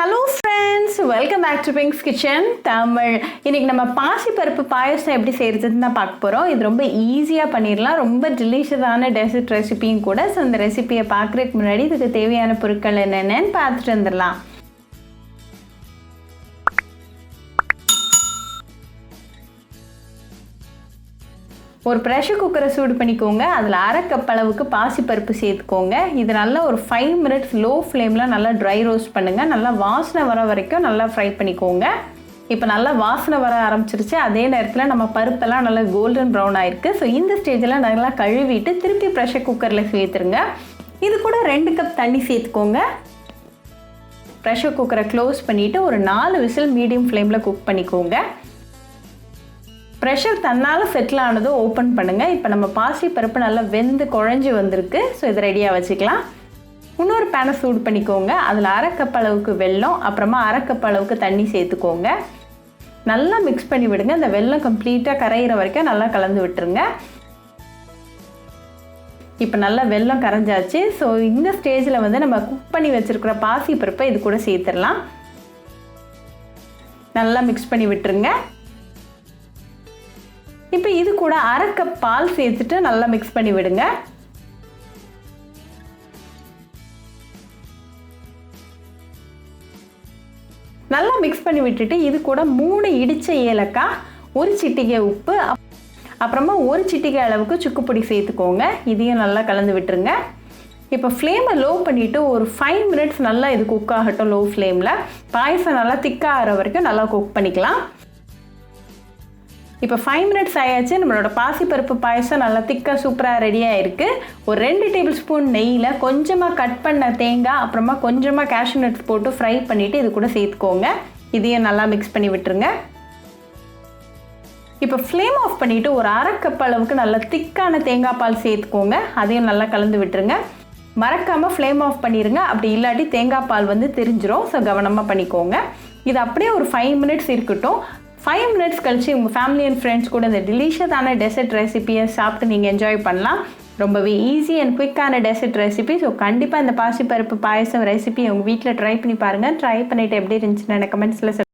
Hello friends, welcome back to Pink's Kitchen Tamil. இன்னைக்கு நம்ம பாசி பருப்பு பாயாசம் எப்படி செய்யறதுன்னு தான் பார்க்க போறோம். இது ரொம்ப ஈஸியா பண்ணிரலாம். ரொம்ப டெலிஷியஸான டெசர்ட் ரெசிபியும் கூட. சோ இந்த ரெசிபியை பார்க்கறதுக்கு முன்னாடி இதுக்கு தேவையான பொருட்கள் என்னென்னன்னு பார்த்துட்டு வந்துடலாம். ஒரு ப்ரெஷர் குக்கரை சூடு பண்ணிக்கோங்க. அதில் அரை கப் அளவுக்கு பாசி பருப்பு சேர்த்துக்கோங்க. இது நல்லா ஒரு 5 மினிட்ஸ் லோ ஃப்ளேமில் நல்லா ட்ரை ரோஸ்ட் பண்ணுங்கள். நல்லா வாசனை வர வரைக்கும் நல்லா ஃப்ரை பண்ணிக்கோங்க. இப்போ நல்லா வாசனை வர ஆரம்பிச்சிருச்சு. அதே நேரத்தில் நம்ம பருப்பெல்லாம் நல்லா கோல்டன் ப்ரௌன் ஆயிருக்கு. ஸோ இந்த ஸ்டேஜில் நல்லா கழுவிட்டு திருப்பி ப்ரெஷர் குக்கரில் சேர்த்துருங்க. இது கூட 2 கப் தண்ணி சேர்த்துக்கோங்க. ப்ரெஷர் குக்கரை க்ளோஸ் பண்ணிவிட்டு ஒரு 4 விசில் மீடியம் ஃப்ளேமில் குக் பண்ணிக்கோங்க. ப்ரெஷர் தன்னால் செட்டில் ஆனதும் ஓப்பன் பண்ணுங்கள். இப்போ நம்ம பாசி பருப்பு நல்லா வெந்து குழஞ்சி வந்திருக்கு. ஸோ இதை ரெடியாக வச்சுக்கலாம். இன்னொரு பேனை சூடு பண்ணிக்கோங்க. அதில் அரை கப் அளவுக்கு வெல்லம், அப்புறமா அரை கப் அளவுக்கு தண்ணி சேர்த்துக்கோங்க. நல்லா மிக்ஸ் பண்ணி விடுங்க. இந்த வெல்லம் கம்ப்ளீட்டாக கரையிற வரைக்கும் நல்லா கலந்து விட்டுருங்க. இப்போ நல்லா வெல்லம் கரைஞ்சாச்சு. ஸோ இந்த ஸ்டேஜில் நம்ம குக் பண்ணி வச்சுருக்கிற பாசி பருப்பை இது கூட சேர்த்துடலாம். நல்லா மிக்ஸ் பண்ணி விட்டுருங்க. இப்போ இது கூட அரை கப் பால் சேர்த்துட்டு நல்லா மிக்ஸ் பண்ணி விடுங்க. நல்லா மிக்ஸ் பண்ணி விட்டுட்டு இது கூட 3 இடிச்ச ஏலக்காய், ஒரு சிட்டிகை உப்பு, அப்புறமா ஒரு சிட்டிகை அளவுக்கு சுக்குப்பொடி சேர்த்துக்கோங்க. இதையும் நல்லா கலந்து விட்டுருங்க. இப்போ ஃப்ளேமை லோ பண்ணிவிட்டு ஒரு 5 மினிட்ஸ் நல்லா இது குக் ஆகட்டும். லோ ஃப்ளேமில் பாயசம் நல்லா திக்காக ஆகிற வரைக்கும் நல்லா குக் பண்ணிக்கலாம். இப்போ 5 மினிட்ஸ் ஆயாச்சு. நம்மளோட பாசிப்பருப்பு பாயசம் நல்லா திக்காக சூப்பராக ரெடியாக இருக்குது. ஒரு 2 டேபிள் ஸ்பூன் நெய்யில் கொஞ்சமாக கட் பண்ண தேங்காய், அப்புறமா கொஞ்சமாக கேஷ்யூ நட்ஸ் போட்டு ஃப்ரை பண்ணிவிட்டு இது கூட சேர்த்துக்கோங்க. இதையும் நல்லா மிக்ஸ் பண்ணி விட்டுருங்க. இப்போ ஃப்ளேம் ஆஃப் பண்ணிவிட்டு ஒரு அரை கப் அளவுக்கு நல்லா திக்கான தேங்காய் பால் சேர்த்துக்கோங்க. அதையும் நல்லா கலந்து விட்டுருங்க. மறக்காமல் ஃப்ளேம் ஆஃப் பண்ணிடுங்க. அப்படி இல்லாட்டி தேங்காய் பால் தெரிஞ்சிடும். ஸோ கவனமாக பண்ணிக்கோங்க. இது அப்படியே ஒரு 5 மினிட்ஸ் இருக்கட்டும். 5 மினிட்ஸ் கழிச்சு உங்கள் ஃபேமிலி அண்ட் ஃப்ரெண்ட்ஸ் கூட இந்த டெலிஷியஸான டெசர்ட் ரெசிபியை சாப்பிட்டு நீங்கள் என்ஜாய் பண்ணலாம். ரொம்பவே ஈஸி அண்ட் குயிக்கான டெசர்ட் ரெசிபி. ஸோ கண்டிப்பாக இந்த பாசிப்பருப்பு பாயசம் ரெசிபி உங்கள் வீட்டில் ட்ரை பண்ணி பாருங்கள். ட்ரை பண்ணிவிட்டு எப்படி இருந்துச்சுன்னு எனக்கு கமெண்ட்ஸில்